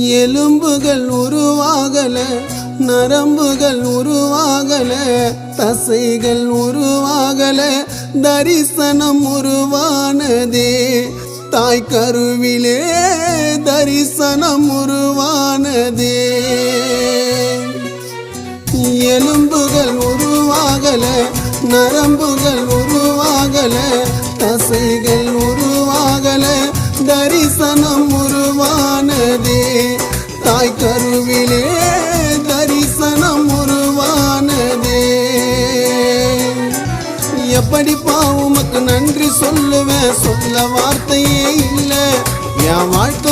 எலும்புகள் உருவாகல, நரம்புகள் உருவாகல, தசைகள் உருவாகல, தரிசனம் உருவானதே. தாய் கருவிலே தரிசனம் உருவானதே. எலும்புகள் உருவாகல, நரம்புகள் உருவாகல, தசைகள் உருவாகல, தரிசனம் உருவானதே. தாய் கருவிலே தரிசனம் உருவானதே. எப்படிப்பா உமக்கு நன்றி சொல்லுவேன், சொல்ல வார்த்தையே இல்லை. என் வாழ்க்கை